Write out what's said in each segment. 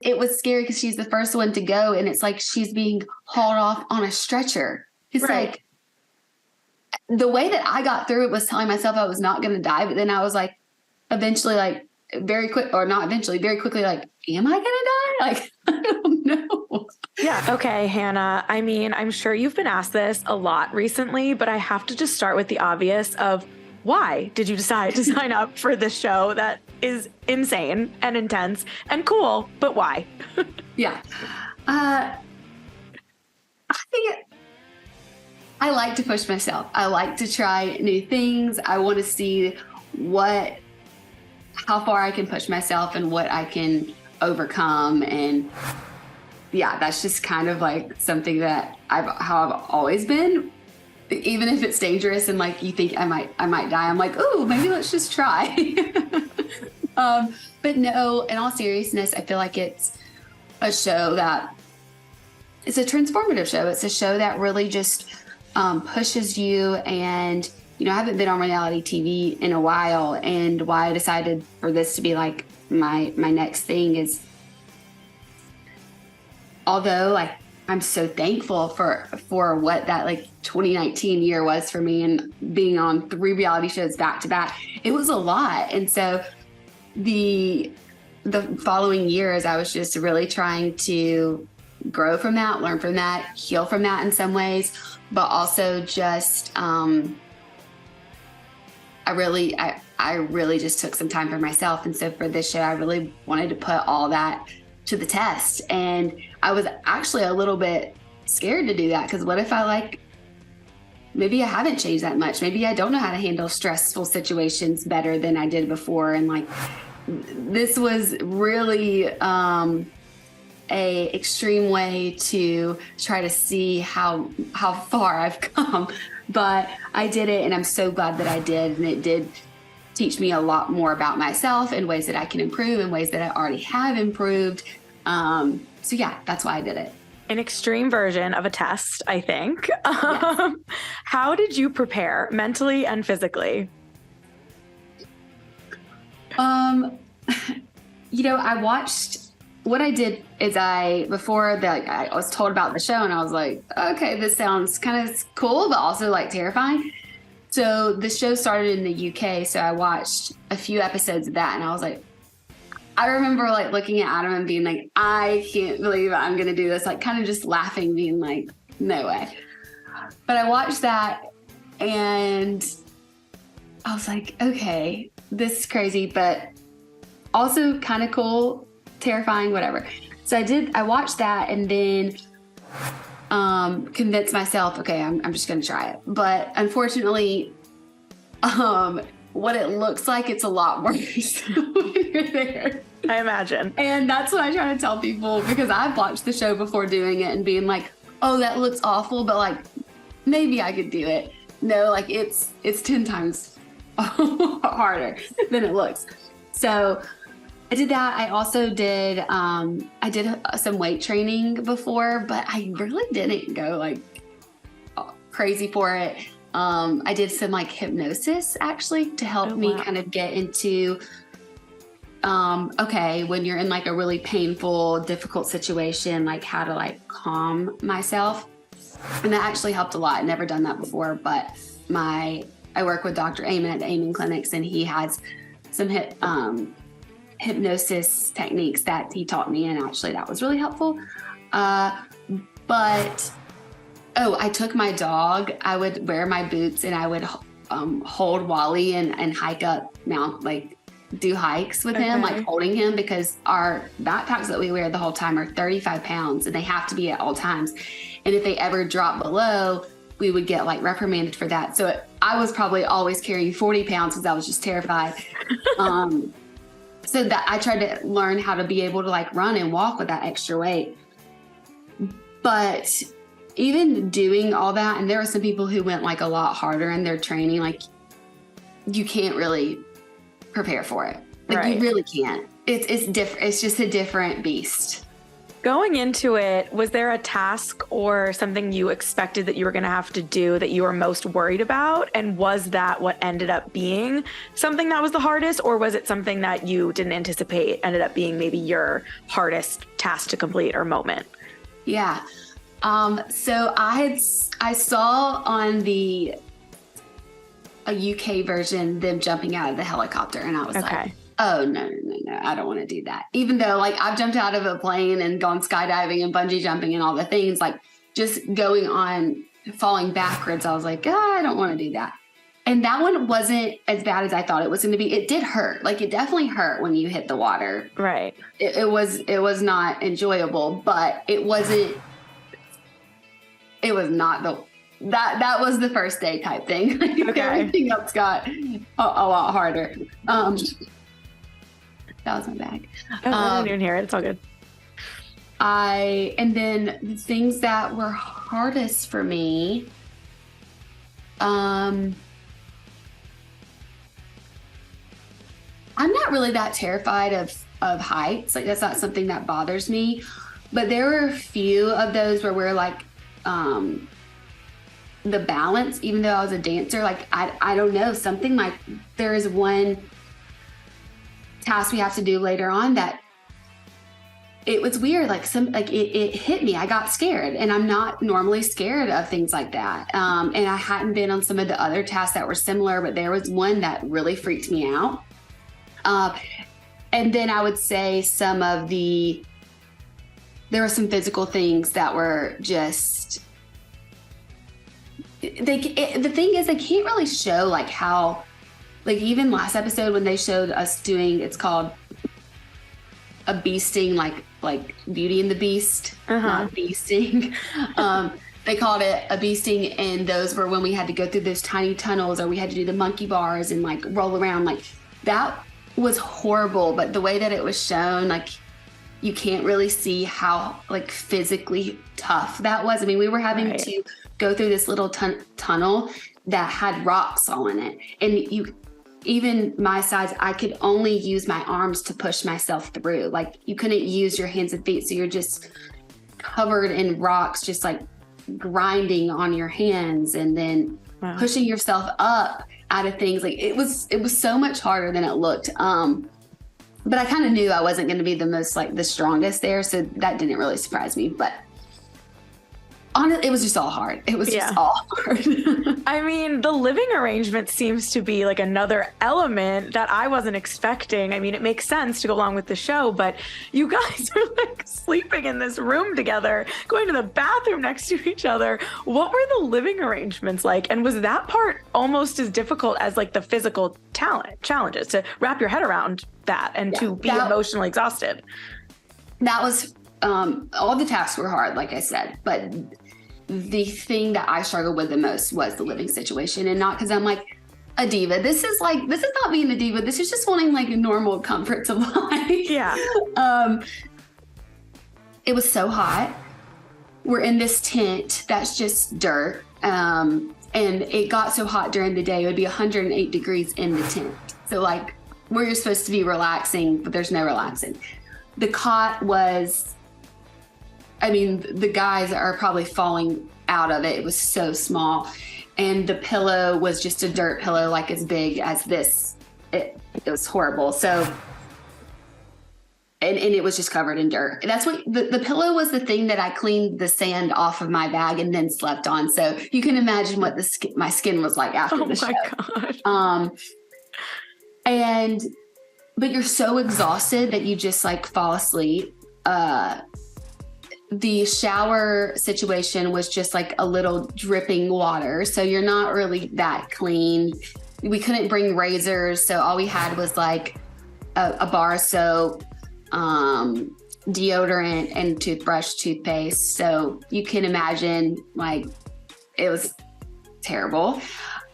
it was scary because she's the first one to go, and it's like she's being hauled off on a stretcher. It's like the way that I got through it was telling myself I was not going to die, but then I was like, eventually, like very quickly, like, am I going to die? Like, I don't know. Yeah. Okay, Hannah. I mean, I'm sure you've been asked this a lot recently, but I have to just start with the obvious of why did you decide to sign up for this show that is insane and intense and cool, but why? Yeah. I think I like to push myself. I like to try new things. I want to see how far I can push myself and what I can overcome. And yeah, that's just kind of like something that how I've always been. Even if it's dangerous and like you think I might die, I'm like, oh, maybe let's just try. But no, in all seriousness, I feel like it's a show that it's a transformative show. It's a show that really just pushes you. And, you know, I haven't been on reality TV in a while. And why I decided for this to be like my next thing is, although like I'm so thankful for what that like 2019 year was for me and being on 3 reality shows back to back, it was a lot. And so the following years, I was just really trying to grow from that, learn from that, heal from that in some ways, but also just, I really just took some time for myself. And so for this show, I really wanted to put all that to the test. And I was actually a little bit scared to do that, because what if maybe I haven't changed that much. Maybe I don't know how to handle stressful situations better than I did before. And like, this was really a extreme way to try to see how far I've come. But I did it, and I'm so glad that I did. And it did teach me a lot more about myself in ways that I can improve, in ways that I already have improved. So yeah, that's why I did it. An extreme version of a test, I think. Yes. How did you prepare mentally and physically? You know, what I did is I was told about the show, and I was like, okay, this sounds kind of cool, but also like terrifying. So the show started in the UK. So I watched a few episodes of that, and I was like, I remember like looking at Adam and being like, I can't believe I'm going to do this. Like kind of just laughing, being like, no way. But I watched that and I was like, okay, this is crazy, but also kind of cool, terrifying, whatever. So I watched that and then convinced myself, okay, I'm just going to try it. But unfortunately, what it looks like, it's a lot worse when you're there. I imagine. And that's what I try to tell people, because I've watched the show before doing it and being like, oh, that looks awful, but like maybe I could do it. No, like it's 10 times harder than it looks. So I did that. I also did some weight training before, but I really didn't go like crazy for it. I did some like hypnosis actually to help me kind of get into, okay, when you're in like a really painful, difficult situation, like how to like calm myself. And that actually helped a lot. I'd never done that before, but I work with Dr. Amen at the Amen Clinics, and he has some hypnosis techniques that he taught me. And actually that was really helpful. But I took my dog. I would wear my boots and I would hold Wally and hike up do hikes with him, like holding him, because our backpacks that we wear the whole time are 35 pounds and they have to be at all times. And if they ever drop below, we would get like reprimanded for that. So I was probably always carrying 40 pounds because I was just terrified. So that I tried to learn how to be able to like run and walk with that extra weight. But even doing all that, and there were some people who went like a lot harder in their training, like you can't really prepare for it. Like you really can't. It's different. It's just a different beast. Going into it, was there a task or something you expected that you were going to have to do that you were most worried about? And was that what ended up being something that was the hardest, or was it something that you didn't anticipate ended up being maybe your hardest task to complete or moment? Yeah. So I saw on a UK version them jumping out of the helicopter, and I was like, oh, no, I don't want to do that. Even though like I've jumped out of a plane and gone skydiving and bungee jumping and all the things, like just going on falling backwards, I was like, I don't want to do that. And that one wasn't as bad as I thought it was going to be. It did hurt. Like it definitely hurt when you hit the water. Right. It was not enjoyable, but it was not that was the first day type thing. Okay. Everything else got a lot harder. That was my bag. Oh, I didn't even hear it. It's all good. And then the things that were hardest for me, I'm not really that terrified of heights. Like that's not something that bothers me. But there were a few of those where we're like, the balance, even though I was a dancer, like I don't know, something like there is one task we have to do later on that it was weird. Like it hit me. I got scared, and I'm not normally scared of things like that. And I hadn't been on some of the other tasks that were similar, but there was one that really freaked me out. And then I would say there were some physical things that were just, the thing is they can't really show like how, like even last episode when they showed us doing, it's called a beasting, like Beauty and the Beast, not beasting. They called it a beasting, and those were when we had to go through those tiny tunnels, or we had to do the monkey bars and like roll around. Like that was horrible, but the way that it was shown, like you can't really see how like physically tough that was. I mean, we were having to go through this little tunnel that had rocks all in it, and even my size, I could only use my arms to push myself through. Like you couldn't use your hands and feet, so you're just covered in rocks, just like grinding on your hands, and then pushing yourself up out of things. Like it was so much harder than it looked. But I kind of knew I wasn't going to be the most like the strongest there, so that didn't really surprise me. But honestly, it was just all hard. It was just all hard. I mean, the living arrangement seems to be like another element that I wasn't expecting. I mean, it makes sense to go along with the show, but you guys are like sleeping in this room together, going to the bathroom next to each other. What were the living arrangements like? And was that part almost as difficult as like the physical challenges to wrap your head around that and to be emotionally exhausted? That was all the tasks were hard, like I said, but the thing that I struggled with the most was the living situation, and not because I'm like a diva. This is not being a diva. This is just wanting like normal comforts of life. Yeah. It was so hot. We're in this tent that's just dirt. And it got so hot during the day, it would be 108 degrees in the tent. So like where you're supposed to be relaxing, but there's no relaxing. The cot was, I mean, the guys are probably falling out of it. It was so small. And the pillow was just a dirt pillow, like as big as this. It was horrible. So, and it was just covered in dirt. That's what, the pillow was the thing that I cleaned the sand off of my bag and then slept on. So you can imagine what my skin was like after the show. Oh my God. But you're so exhausted that you just like fall asleep. The shower situation was just like a little dripping water. So you're not really that clean. We couldn't bring razors. So all we had was like a bar of soap, deodorant, and toothbrush, toothpaste. So you can imagine like it was terrible.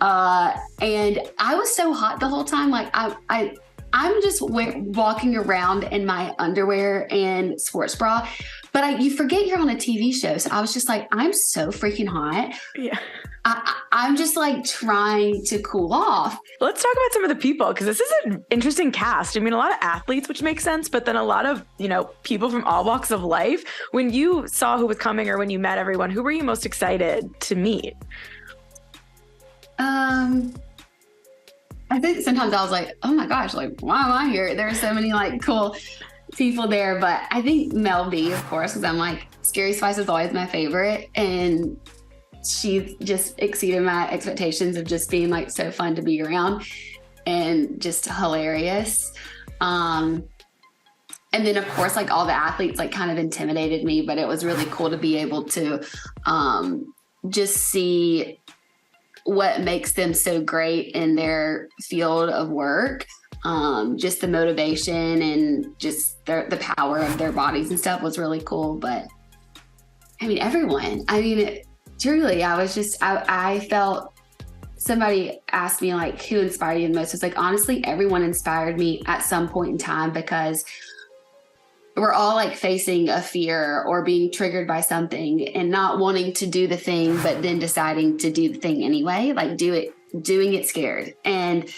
And I was so hot the whole time. Like I'm I'm just walking around in my underwear and sports bra, but you forget you're on a TV show. So I was just like, I'm so freaking hot. Yeah. I'm just like trying to cool off. Let's talk about some of the people, because this is an interesting cast. I mean, a lot of athletes, which makes sense, but then a lot of, people from all walks of life. When you saw who was coming or when you met everyone, who were you most excited to meet? I think sometimes I was like, oh my gosh, like, why am I here? There are so many like cool people there, but I think Mel B, of course, because I'm like, Scary Spice is always my favorite. And she just exceeded my expectations of just being like so fun to be around and just hilarious. And then of course, like all the athletes like kind of intimidated me, but it was really cool to be able to just see what makes them so great in their field of work. Just the motivation and just the power of their bodies and stuff was really cool. But I mean, everyone, truly, I felt, somebody asked me like, who inspired you the most? It's like, honestly, everyone inspired me at some point in time, because we're all like facing a fear or being triggered by something and not wanting to do the thing, but then deciding to do the thing anyway, like doing it scared. And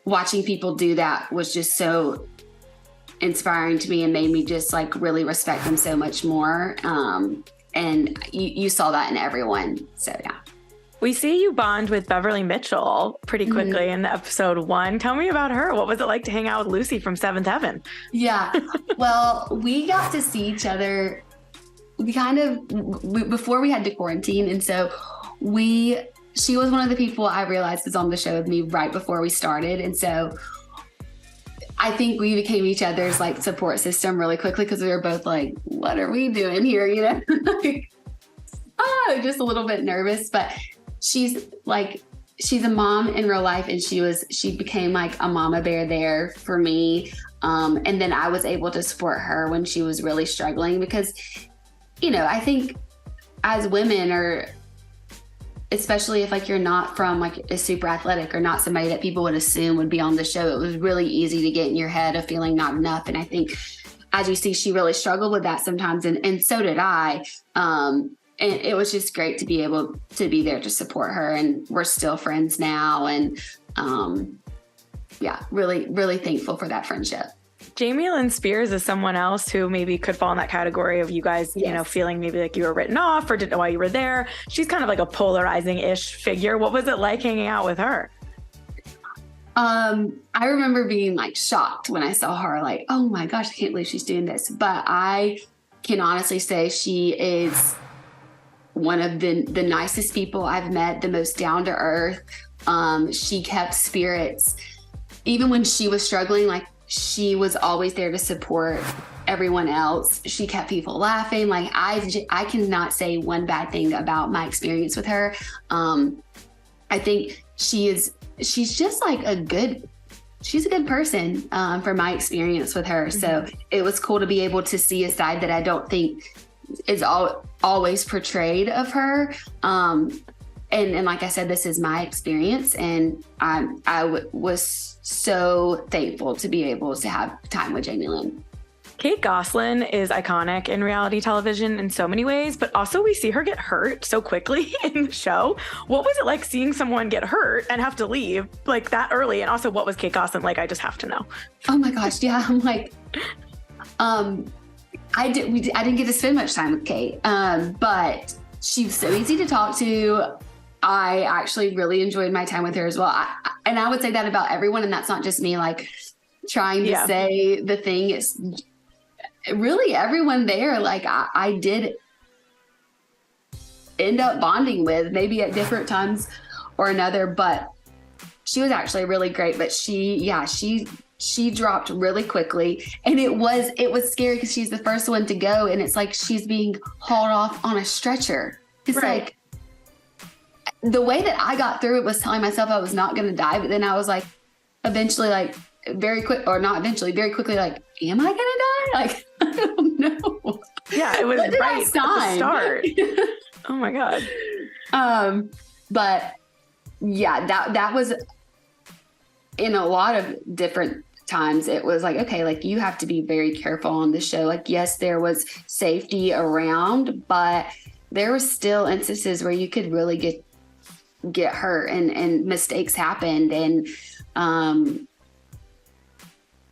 watching people do that was just so inspiring to me and made me just like really respect them so much more. And you saw that in everyone. So yeah. We see you bond with Beverly Mitchell pretty quickly in the episode 1. Tell me about her. What was it like to hang out with Lucy from Seventh Heaven? Yeah. Well, we got to see each other before we had to quarantine. And so she was one of the people I realized was on the show with me right before we started. And so I think we became each other's like support system really quickly, because we were both like, what are we doing here? Just a little bit nervous, but she's a mom in real life, and she became like a mama bear there for me. And then I was able to support her when she was really struggling, because, I think as women, or especially if like you're not from like a super athletic or not somebody that people would assume would be on the show, it was really easy to get in your head of feeling not enough. And I think, as you see, she really struggled with that sometimes. And so did I. And it was just great to be able to be there to support her. And we're still friends now. And really, really thankful for that friendship. Jamie Lynn Spears is someone else who maybe could fall in that category of you guys, yes, feeling maybe like you were written off or didn't know why you were there. She's kind of like a polarizing-ish figure. What was it like hanging out with her? I remember being like shocked when I saw her, like, oh my gosh, I can't believe she's doing this. But I can honestly say she is one of the nicest people I've met, the most down to earth. She kept spirits. Even when she was struggling, like, she was always there to support everyone else. She kept people laughing. Like, I cannot say one bad thing about my experience with her. I think she's just like she's a good person from my experience with her. Mm-hmm. So it was cool to be able to see a side that I don't think is always portrayed of her. And like I said, this is my experience, and I was so thankful to be able to have time with Jamie Lynn. Kate Gosselin is iconic in reality television in so many ways, but also we see her get hurt so quickly in the show. What was it like seeing someone get hurt and have to leave like that early? And also, what was Kate Gosselin like? I just have to know. Oh my gosh, yeah. I'm like, I didn't get to spend much time with Kate, but she's so easy to talk to. I actually really enjoyed my time with her as well. And I would say that about everyone, and that's not just me like trying to say the thing. It's really everyone there. Like I did end up bonding with, maybe at different times or another, but she was actually really great. But she dropped really quickly, and it was scary because she's the first one to go, and it's like she's being hauled off on a stretcher. It's right. Like, the way that I got through it was telling myself I was not going to die, but then I was like, eventually, like very quickly, like, am I going to die? Like, I don't know. Yeah, it was right at the start. Oh my God. But yeah, that was in a lot of different times it was like, okay, like you have to be very careful on the show. Like, yes, there was safety around, but there were still instances where you could really get hurt and mistakes happened. And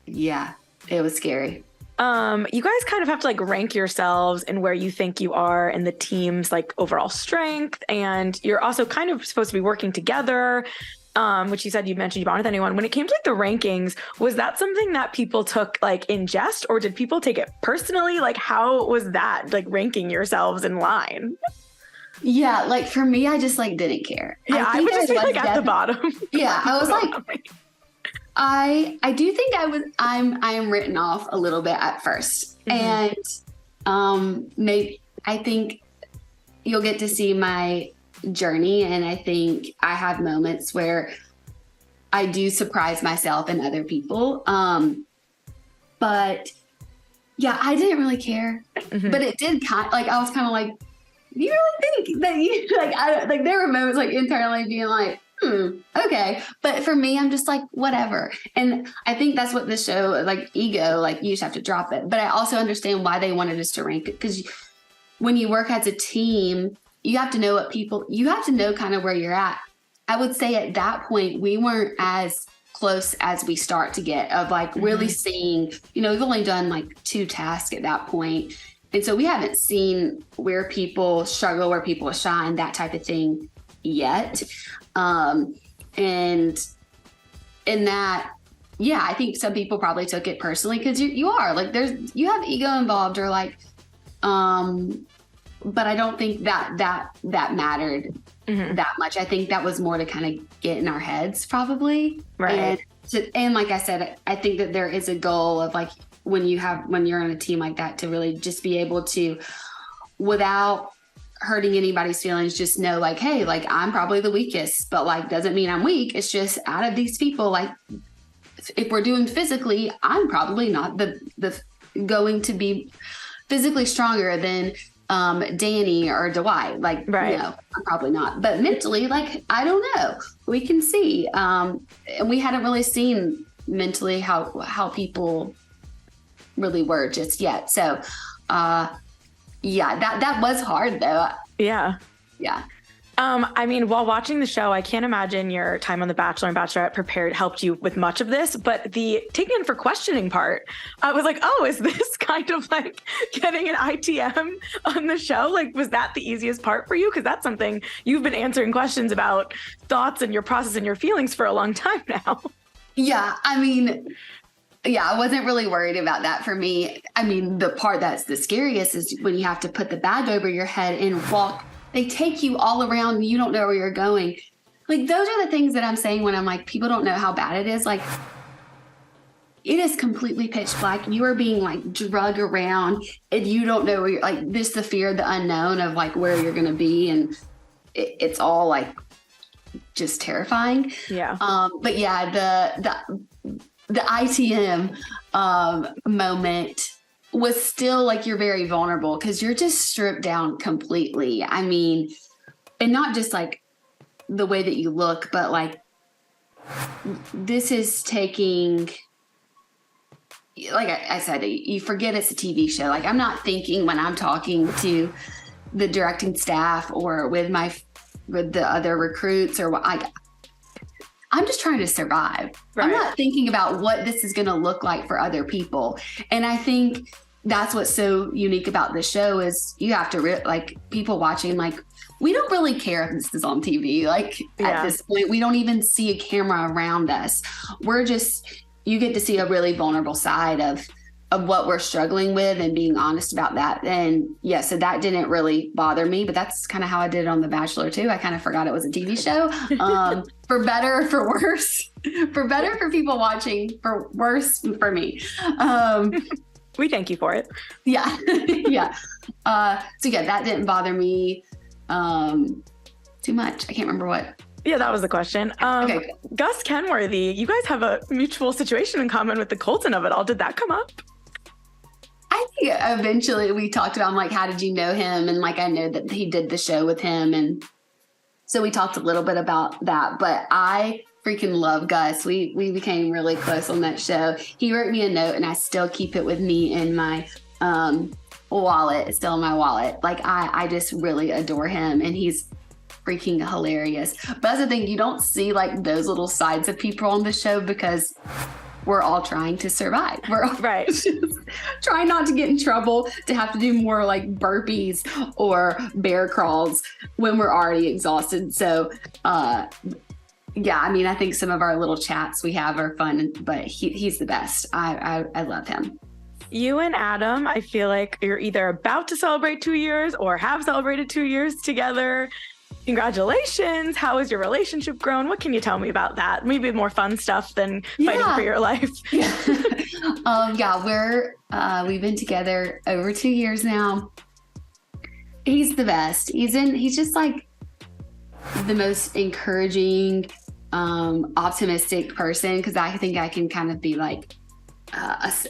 yeah, it was scary. You guys kind of have to like rank yourselves and where you think you are in the team's like overall strength. And you're also kind of supposed to be working together, which you said you mentioned you bonded with anyone. When it came to like the rankings, was that something that people took like in jest, or did people take it personally? Like, how was that, like ranking yourselves in line? Yeah, like for me, I just like didn't care. Yeah, I would just be like at the bottom. Yeah, I was like, I do think I am written off a little bit at first. And maybe I think you'll get to see my journey, and I think I have moments where I do surprise myself and other people. But yeah, I didn't really care. But it did I was kind of like, you really think that you like there were moments like internally being like, okay. But for me, I'm just like, whatever. And I think that's what this show, like ego, like you just have to drop it. But I also understand why they wanted us to rank it, because when you work as a team, you have to know you have to know kind of where you're at. I would say at that point, we weren't as close as we start to get of like really seeing, we've only done like 2 tasks at that point. And so we haven't seen where people struggle, where people shine, that type of thing yet. And in that, yeah, I think some people probably took it personally because you are like, you have ego involved, or like, but I don't think that mattered that much. I think that was more to kind of get in our heads probably. Right. And like I said, I think that there is a goal of like, when you're on a team like that, to really just be able to, without hurting anybody's feelings, just know like, hey, like I'm probably the weakest, but like doesn't mean I'm weak. It's just out of these people, like if we're doing physically, I'm probably not the going to be physically stronger than Danny or Dwight. Like, right. No, I'm probably not. But mentally, like, I don't know. We can see. And we hadn't really seen mentally how people really were just yet. So, yeah, that was hard though. Yeah. Yeah. I mean, while watching the show, I can't imagine your time on The Bachelor and Bachelorette helped you with much of this, but the taking in for questioning part, I was like, oh, is this kind of like getting an ITM on the show? Like, was that the easiest part for you? Because that's something you've been answering questions about, thoughts and your process and your feelings for a long time now. Yeah. I mean, yeah, I wasn't really worried about that for me. I mean, the part that's the scariest is when you have to put the bag over your head and walk. They take you all around and you don't know where you're going. Like, those are the things that I'm saying when I'm like, people don't know how bad it is. Like, it is completely pitch black. You are being like drug around and you don't know where you're, like, this, the fear, the unknown of like where you're going to be. And it's all like just terrifying. Yeah. But yeah, the ITM moment was still like, you're very vulnerable because you're just stripped down completely. I mean, and not just like the way that you look, but like this is taking, like I said, you forget it's a TV show. Like, I'm not thinking when I'm talking to the directing staff or with the other recruits or what, I'm just trying to survive. Right. I'm not thinking about what this is going to look like for other people. And I think that's what's so unique about this show is you have to like people watching, like, we don't really care if this is on TV. Like at this point, we don't even see a camera around us. You get to see a really vulnerable side of what we're struggling with and being honest about that. And yeah, so that didn't really bother me, but that's kind of how I did it on The Bachelor too. I kind of forgot it was a TV show, for better or for worse, for better for people watching, for worse for me. We thank you for it. Yeah. Yeah. So yeah, that didn't bother me too much. I can't remember what. Yeah, that was the question. Okay. Gus Kenworthy, you guys have a mutual situation in common with the Colton of it all. Did that come up? I think eventually we talked about, like, how did you know him? And like, I know that he did the show with him. And so we talked a little bit about that, but I freaking love Gus. We became really close on that show. He wrote me a note, and I still keep it with me in my wallet. It's still in my wallet. Like I just really adore him, and he's freaking hilarious. But that's the thing, you don't see like those little sides of people on the show because we're all trying to survive. We're all right. trying not to get in trouble, to have to do more like burpees or bear crawls when we're already exhausted. So, yeah, I mean, I think some of our little chats we have are fun, but he's the best. I love him. You and Adam, I feel like you're either about to celebrate 2 years or have celebrated 2 years together. Congratulations. How has your relationship grown? What can you tell me about that? Maybe more fun stuff than fighting for your life. Yeah, we've been together over 2 years now. He's the best. He's just like the most encouraging, optimistic person, because I think I can kind of be like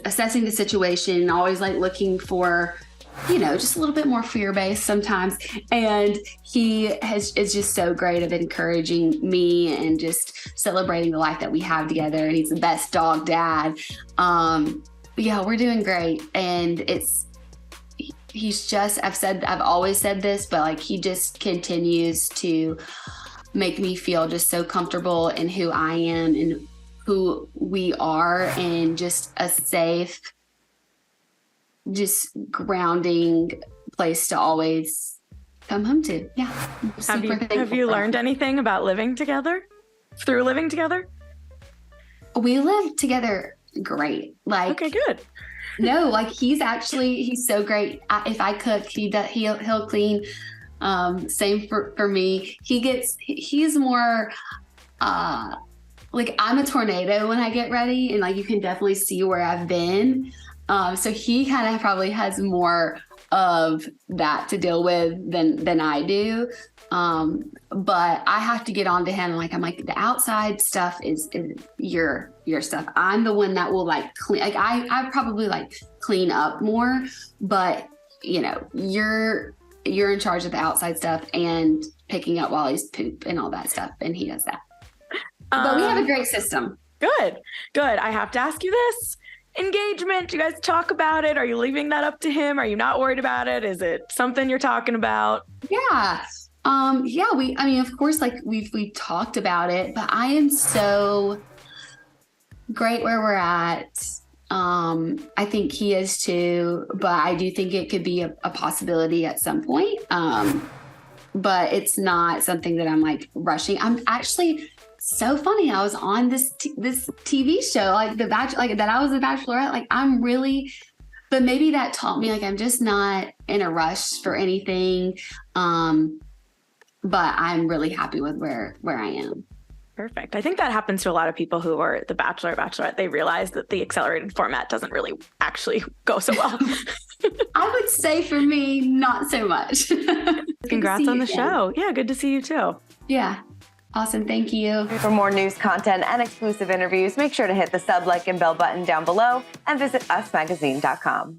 assessing the situation, always like looking for, just a little bit more fear-based sometimes. And he is just so great at encouraging me and just celebrating the life that we have together. And he's the best dog dad. Yeah, we're doing great. And he's just, I've always said this, but like he just continues to make me feel just so comfortable in who I am and who we are, and just a safe, just grounding place to always come home to. Yeah. Have you learned anything about living together through living together? We live together great. Like, okay, good. No, like he's so great. If I cook, he'll clean. Same for me. He's more, like I'm a tornado when I get ready, and like you can definitely see where I've been. So he kind of probably has more of that to deal with than I do. But I have to get on to him. I'm like, the outside stuff is your stuff. I'm the one that will like clean. Like I probably like clean up more, but you're in charge of the outside stuff and picking up Wally's poop and all that stuff. And he does that. But we have a great system. Good. I have to ask you this. Engagement. Do you guys talk about it? Are you leaving that up to him? Are you not worried about it? Is it something you're talking about? Yeah. Of course, like we've talked about it, but I am so great where we're at. I think he is too, but I do think it could be a possibility at some point. But it's not something that I'm like rushing. I'm actually so funny. I was on this TV show, like the Bachelor, like that I was the Bachelorette. Like I'm really, but maybe that taught me like I'm just not in a rush for anything. But I'm really happy with where I am. Perfect. I think that happens to a lot of people who are the Bachelor, Bachelorette. They realize that the accelerated format doesn't really actually go so well. I would say for me, not so much. Congrats on the show. Yeah, good to see you too. Yeah. Awesome. Thank you. For more news, content, and exclusive interviews, make sure to hit the sub, like, and bell button down below and visit usmagazine.com.